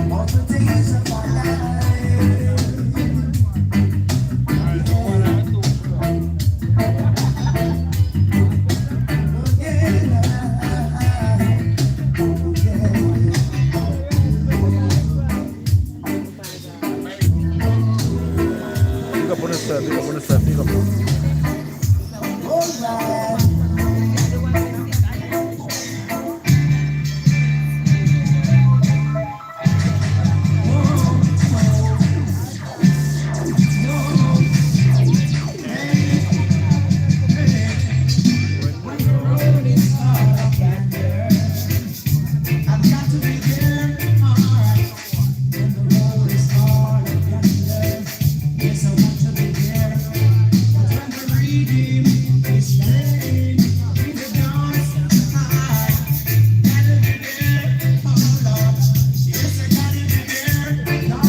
All the days of my life.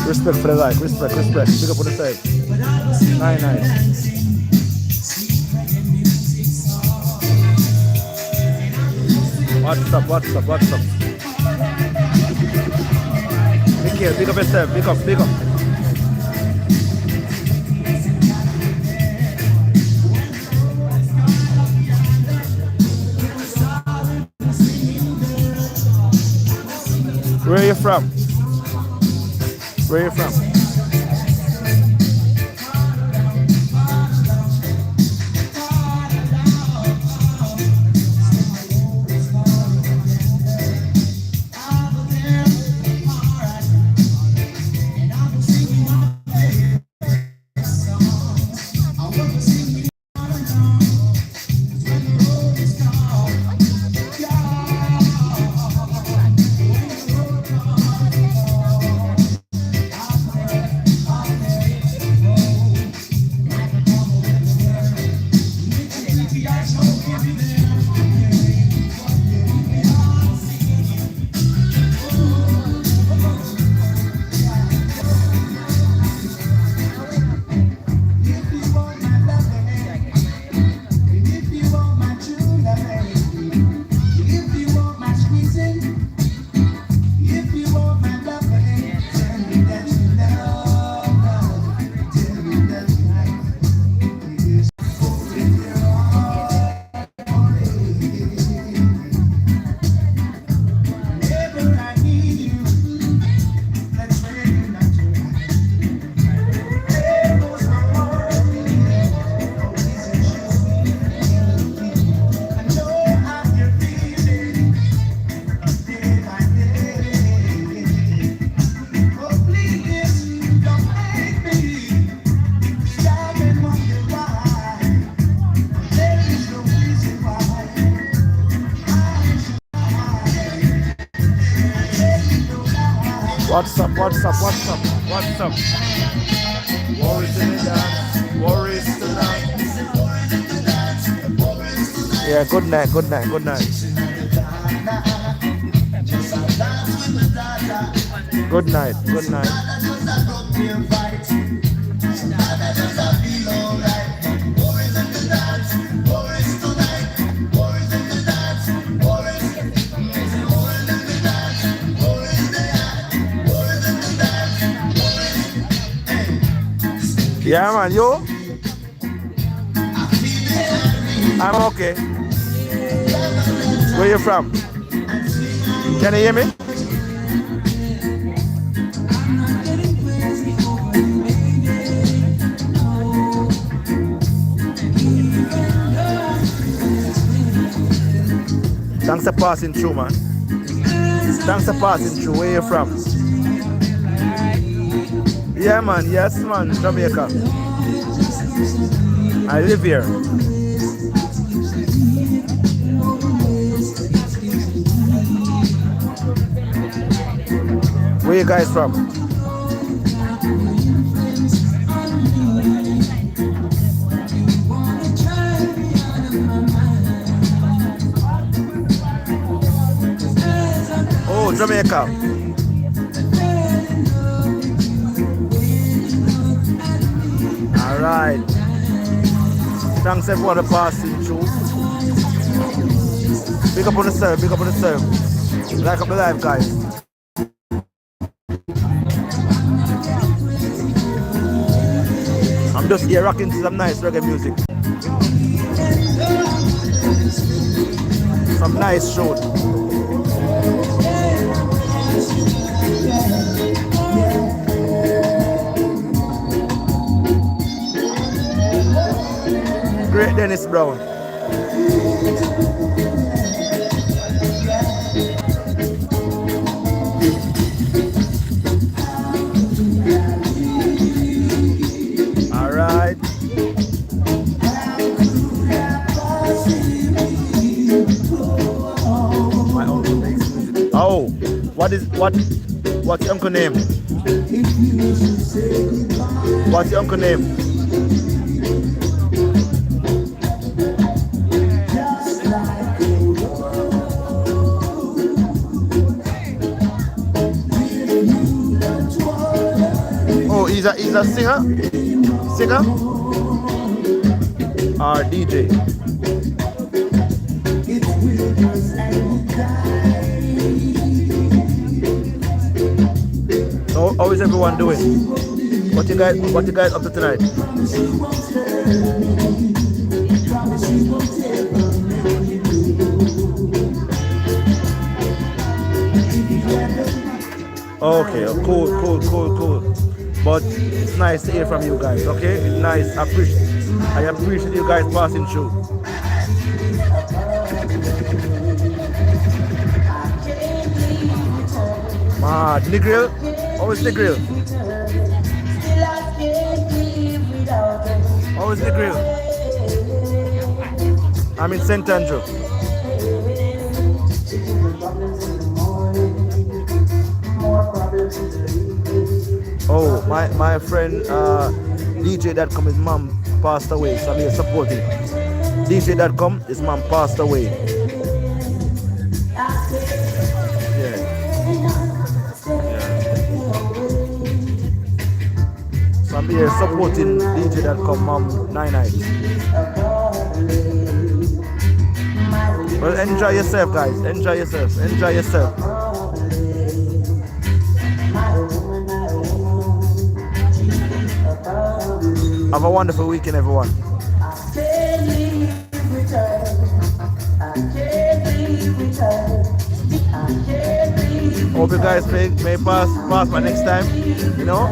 Respect for the like, respect. Big up on the side. Nice. What's up? Big up yourself, big up. Where are you from? What's up? Worries in the dance, worries tonight. Yeah, good night. Good night. Yeah, man, yo. I'm okay. Where you from? Can you hear me? Thanks for passing through, man. Where you from? Yeah, man. Yes, man. Jamaica. I live here. Where you guys from? Oh, Jamaica. All right. Thanks everyone for passing through. Big up on the serve. Like up the live, guys. I'm just here rocking to some nice reggae music. Some nice show. Great Dennis Brown. All right. My uncle makes music. Oh, what's your uncle name? What's your uncle name? He's a singer? Singer? Or DJ? So how is everyone doing? What you guys up to tonight? Okay, cool. But it's nice to hear from you guys, okay? It's nice. I appreciate you guys passing through. The grill? How is the grill? How is the grill? I'm in St. Andrew. Oh, my friend DJ.com, his mom passed away, so I'm here supporting. DJ.com, his mom passed away. Yeah. So I'm here supporting DJ.com, mom, 9 nights. Well, enjoy yourself, guys. Enjoy yourself. Have a wonderful weekend, everyone. Hope you guys may pass by next time, you know.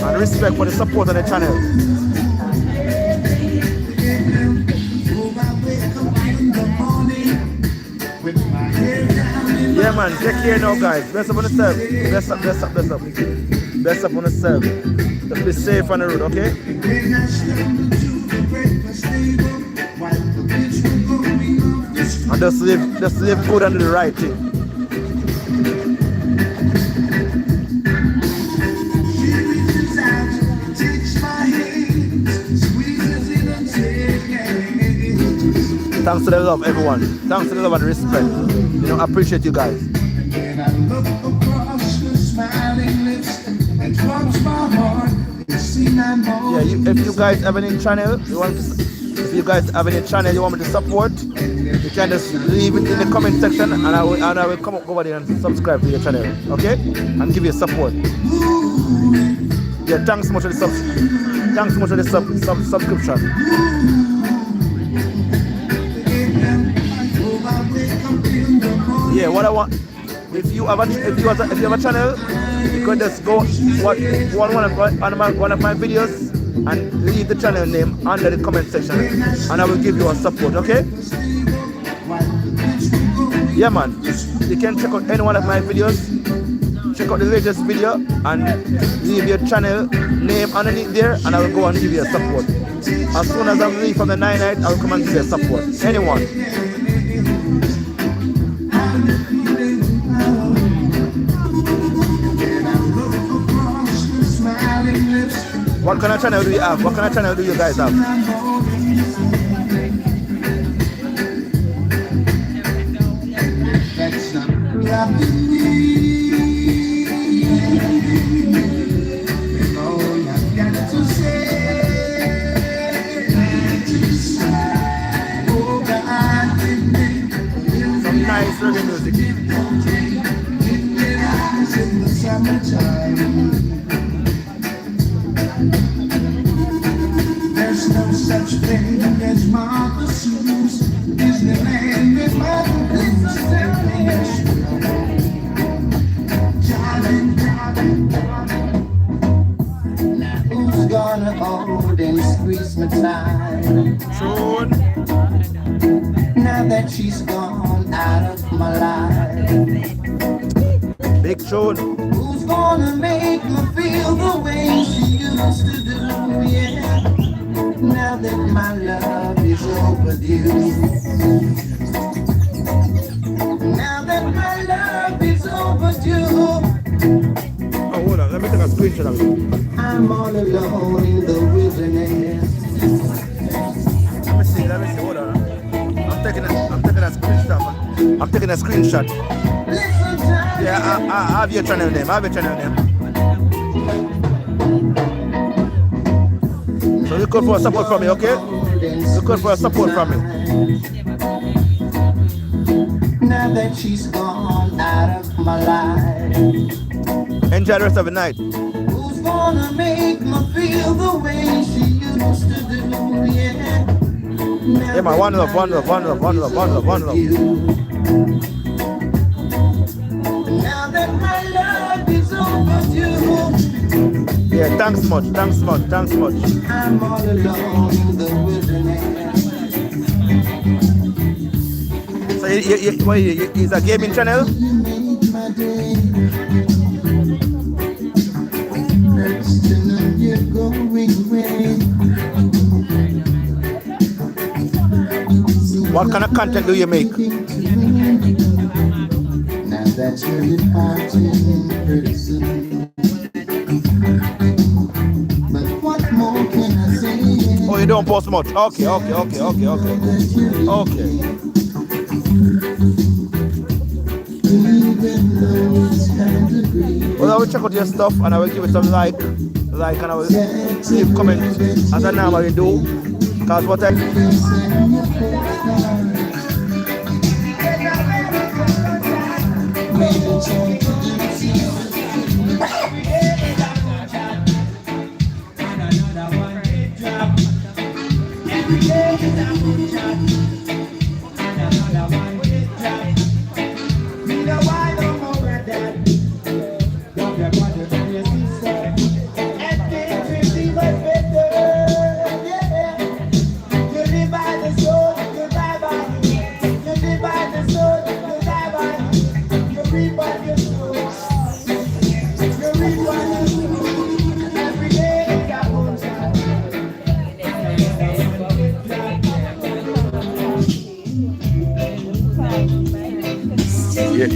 And respect for the support on the channel. Yeah, man, take care now, guys. Bless up on yourself. Bless up on yourself. Just be safe on the road, okay? And just live good and do the right thing. Thanks to the love, everyone. Thanks to the love and respect. You know, I appreciate you guys. Yeah, if you guys have any channel you want me to support, you can just leave it in the comment section, and I will come over there and subscribe to your channel, okay? And give you support. Yeah, thanks so much for the subscription. Yeah, what I want, if you have a channel, you could just go watch one of my videos and leave the channel name under the comment section, and I will give you a support, okay? Yeah, man, you can check out any one of my videos. Check out the latest video and leave your channel name underneath there, and I will go and give you a support. As soon as I'm leaving from the 9 night, I will come and give you a support. Anyone. What kind of channel do you have? What kind of channel do you guys have? Some nice reggae music. There's no such thing as Mama Sue's. Disneyland is my destination. Now who's gonna hold and squeeze my time? Now that she's gone out of my life. Big tune. Who's gonna make me feel the way she used to do? Yeah. Now that my love is overdue. Now that my love is overdue. Oh, hold on, let me take a screenshot of it. I'm all alone in the wilderness. Let me see, hold on. I'm taking a screenshot. I'm taking a screenshot. Yeah, I have your channel name. So look out for support from me, okay? Look out for support from me. Now that she's gone out of my life, enjoy the rest of the night. Who's gonna make me feel the way she used to do? Yeah. Yeah, man, one love. Now that my love is overdue. Yeah, thanks much. I'm all alone in the wilderness. So is a gaming channel? What kind of content do you make? Now that you're departing person. But what more can I say? Oh, you don't post much? Okay. Well, I will check out your stuff and I will give it some like and I will leave comments as I normally do. Because what I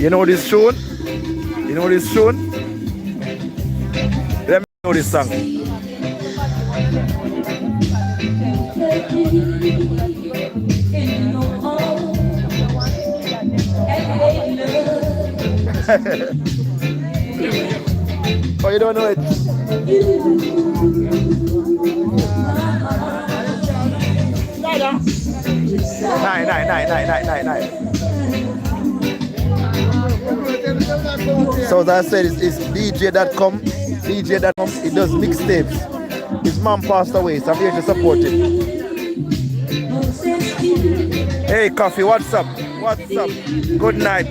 You know this tune? Let me know this song. Oh, you don't know it? Nine. So as I said, it's DJ.com. DJ.com. It does mixtapes. His mom passed away, so I'm here to support him. Hey, Coffee, what's up? Good night.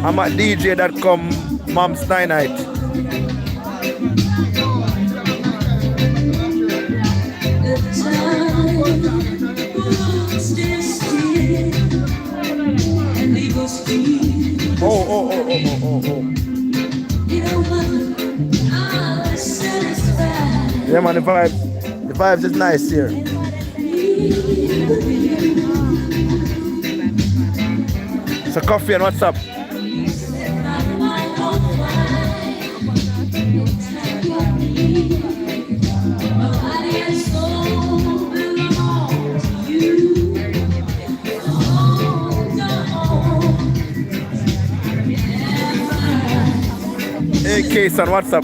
I'm at DJ.com. Mom's night. Oh. Yeah, man, the vibes is nice here. So Coffee and what's up? Hey, K-Son, what's up?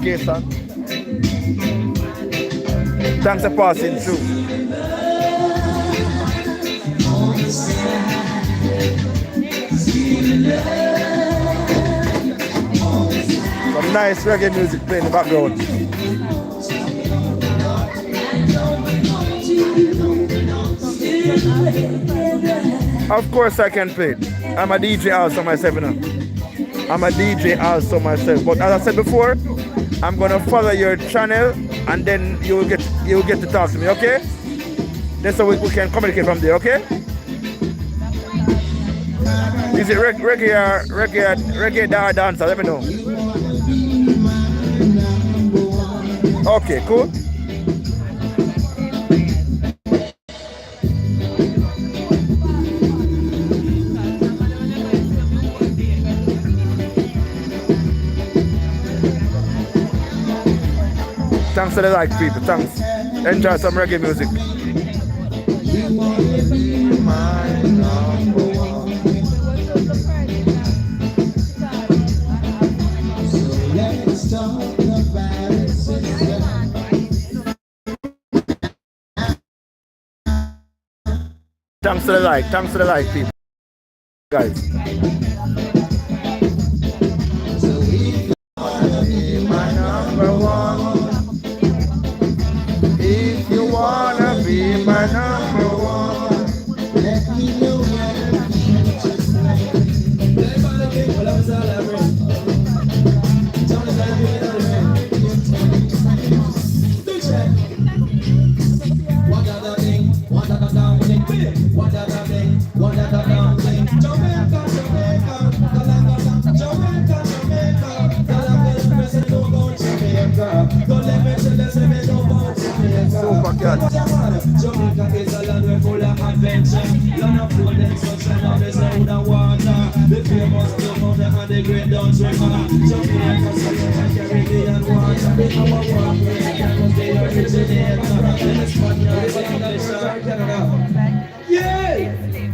K-Son? Thanks for passing through. Some nice reggae music playing in the background. Of course I can play it. I'm a DJ also myself, you know. But as I said before, I'm gonna follow your channel and then you'll get to talk to me, okay? Then so we can communicate from there, okay? Is it reggae dancer? Let me know. Okay, cool. Thanks to the like people, thanks. Enjoy some reggae music. Thanks to the like. Thanks to the like, people. Guys. So if you wanna be my number one, If you wanna be my number one, let me know your future's like. super cat. Jamaica is a land where full of adventure. Land of food and sunshine of the sound and water. The famous Duhaney and the great Dutch river. Jamaica is a Caribbean water. Our walk was the originator. And the Spaniards and English Canada. Yeah!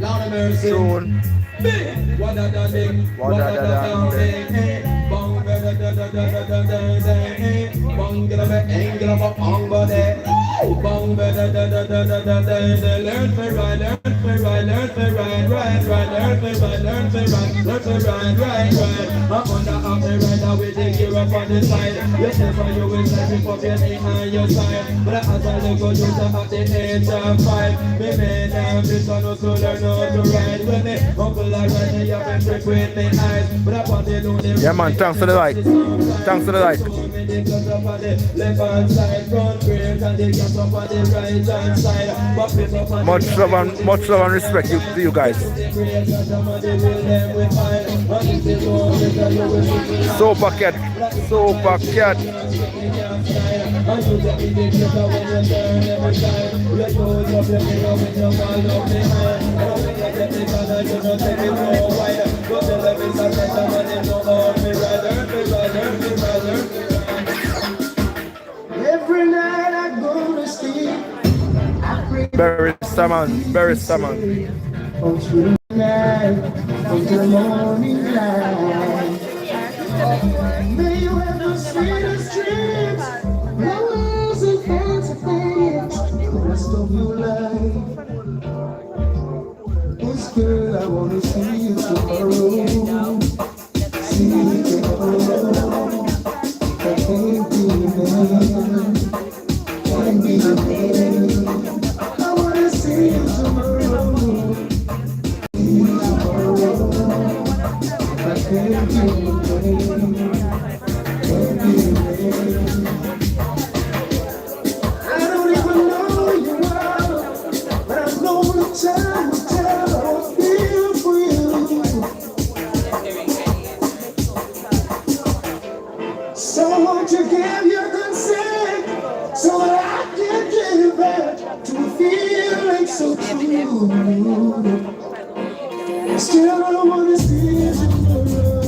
Lord of mercy. Soon. What da da ding, what da da ding, bong da da da da da da da, bong da da da da bong body, bong da da da da da da da. Learn to ride, learn to ride, learn to ride, ride, ride, learn to ride, learn to ride, learn to ride, ride, ride. I'm on the outer rider with the gear up on the side. Yourself and you will set me put your knee on your side. But as I look at you at the age of 5, me man now this one also learn how to ride with me. Uncle I ride me up and frequent me eyes. But I want to do the Yeah, man, thanks for the like. Thanks for the like. Much love and respect to you guys. Super cat. Super cat. Every night I go to sleep, I pray Bury Salmon. Bury Salmon. through the night until the morning light. May you have the sweetest dreams, flowers and fancy things, the rest of your life. This girl, I wanna see you tomorrow. See you tomorrow. I can't be the man. Can't be the man. I wanna see you tomorrow. See you tomorrow. I can't be the man. Can't be the man. I don't even know you well, but I know the time will tell how I feel for you. So won't you give your consent so that I can get back to a feeling so true? Still I wanna see you tomorrow.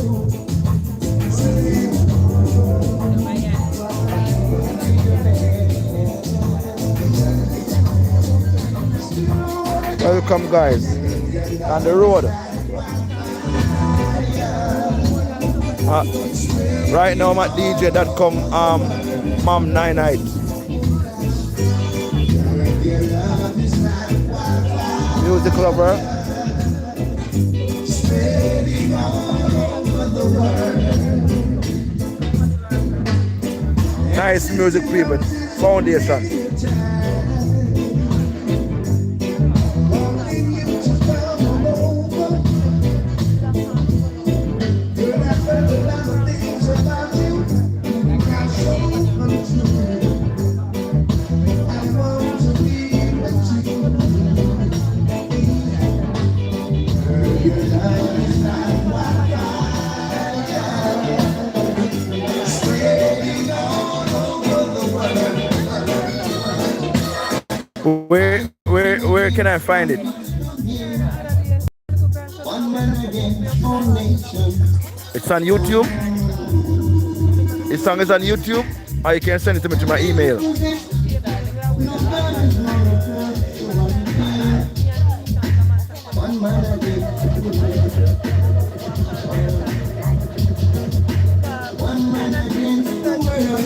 Welcome, guys. On the road. Right now I'm at DJ.com Mom 98. Music lover. Nice music, people. Foundation. Where can I find it? It's on YouTube. This song is on YouTube, or you can send it to me to my email.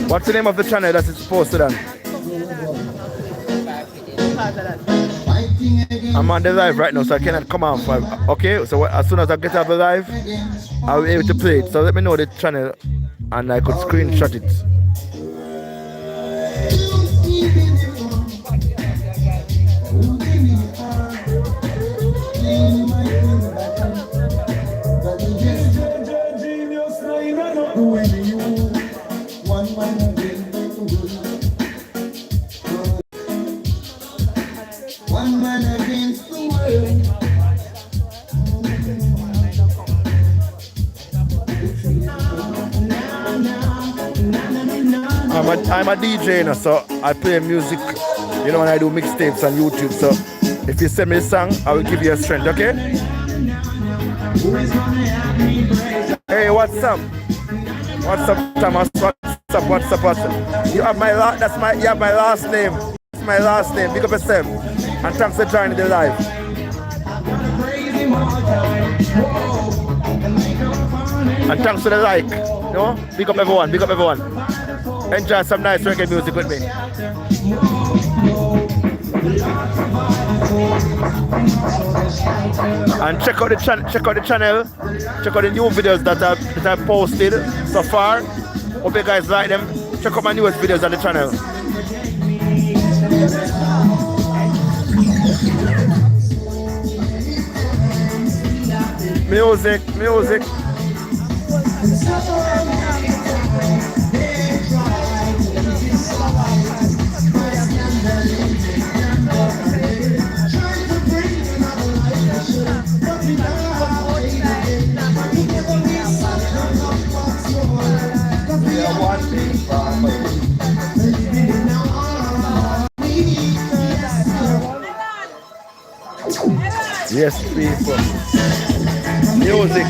What's the name of the channel that it's posted on? Fighting I'm on the live right now, so I cannot come off. Okay, so as soon as I get off the live, I'll be able to play it. So let me know the channel, and I could screenshot it. One man against the world. I'm a DJ, you know, so I play music, you know, when I do mixtapes on YouTube. So if you send me a song, I will give you a strength, okay? Hey, what's up? What's up, Thomas? What's up? You have my you have my last name. That's my last name. Big up yourself. And thanks for joining the live. And thanks for the like. You know? Big up everyone. Big up everyone. Enjoy some nice reggae music with me. And check out the channel. Check out the new videos that I posted so far. Hope you guys like them. Check out my newest videos on the channel. Music. Yes, people. Music.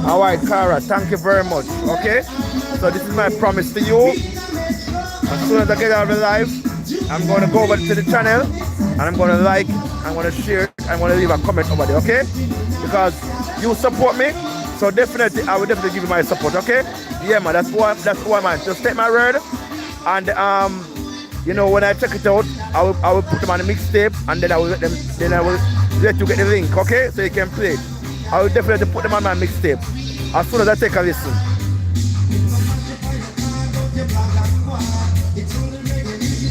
Alright, Cara, thank you very much. Okay, so this is my promise to you. As soon as I get out of the live, I'm going to go over to the channel and I'm going to like, I'm going to share, I'm going to leave a comment over there, okay? Because you support me, so definitely I will definitely give you my support, okay? Yeah, man, that's why, man. Just take my word, and you know, when I check it out, I will put them on the mixtape, and then I will let you get the link, okay? So you can play it. I will definitely put them on my mixtape as soon as I take a listen.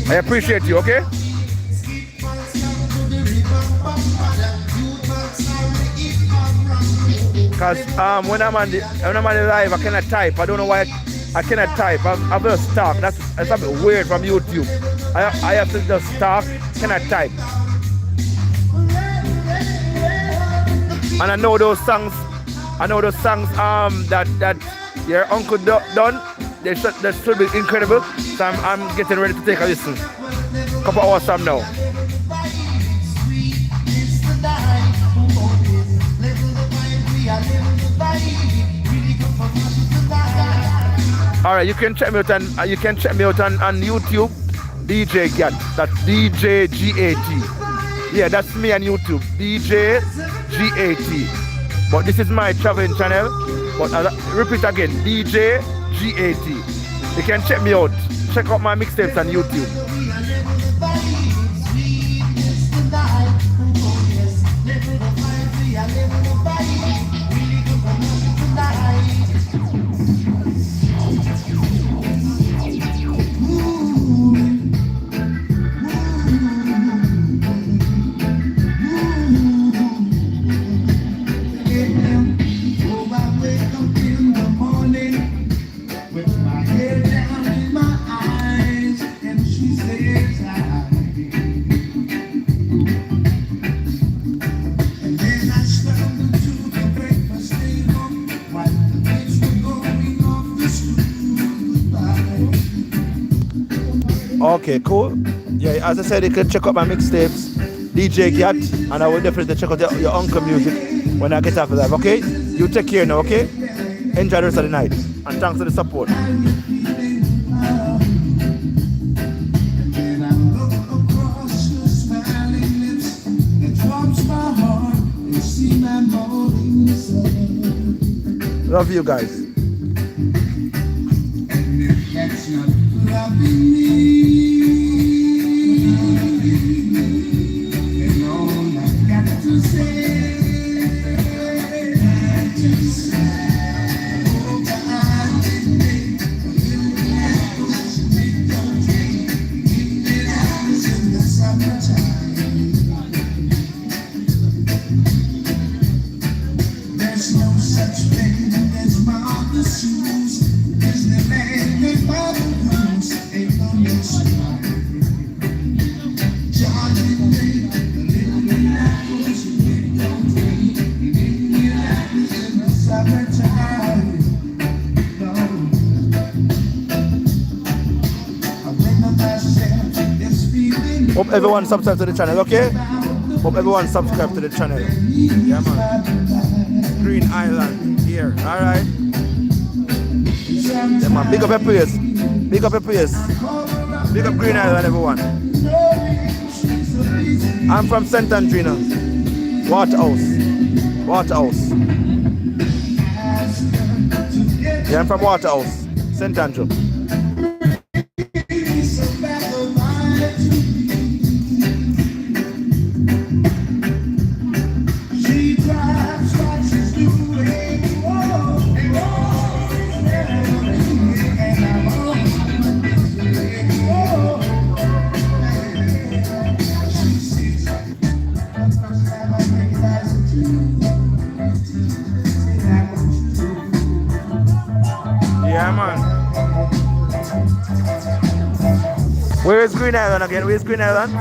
I appreciate you, okay? Because when I'm on the live, I cannot type. I don't know why I cannot type. I'm just talk. That's a bit weird from YouTube. I have to just talk, cannot type. And I know those songs that your uncle done. They should be incredible. So I'm getting ready to take a listen. Couple hours from now. Alright, you can check me out on YouTube, DJ Gat. That's DJ GAT. Yeah, that's me on YouTube, DJ GAT. But this is my traveling channel. But I'll repeat again, DJ GAT. You can check me out. Check out my mixtapes on YouTube. She's Okay, cool. Yeah, as I said, you can check out my mixtapes, DJ Gat, and I will definitely check out your uncle music when I get off the live, okay? You take care now, okay? Enjoy the rest of the night. And thanks for the support. Love you guys. Hope everyone subscribe to the channel, okay? Hope everyone subscribe to the channel. Yeah, man. Green Island here, alright? Yeah, man. Big up your place. Big up your place. Big up Green Island, everyone. I'm from St. Andrina. Waterhouse. Waterhouse. Yeah, I'm from Waterhouse. St. Andrew. Yeah, man. Where is Green Island again? Where is Green Island?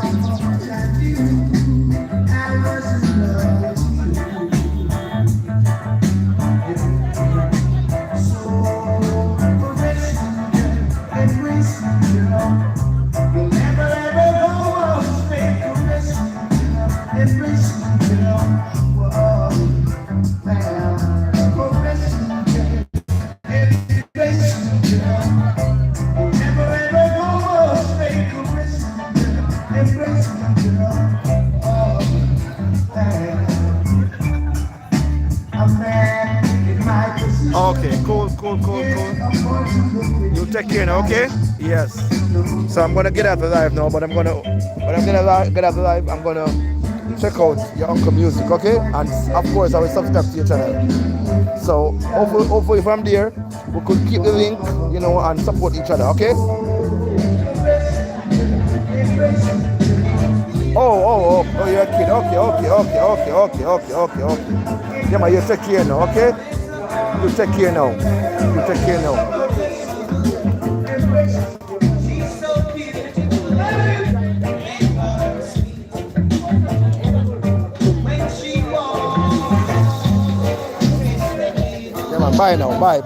Okay, cool. You take care now, okay? Yes. So I'm gonna get out the live now, but I'm gonna get out the live, I'm gonna check out your uncle music, okay? And of course I will subscribe to your channel. So hopefully from there we could keep the link, you know, and support each other, okay? Oh, you're a kid. Okay. Yeah, man, you take care now, okay? You take care now. Yeah, man, bye now. Bye.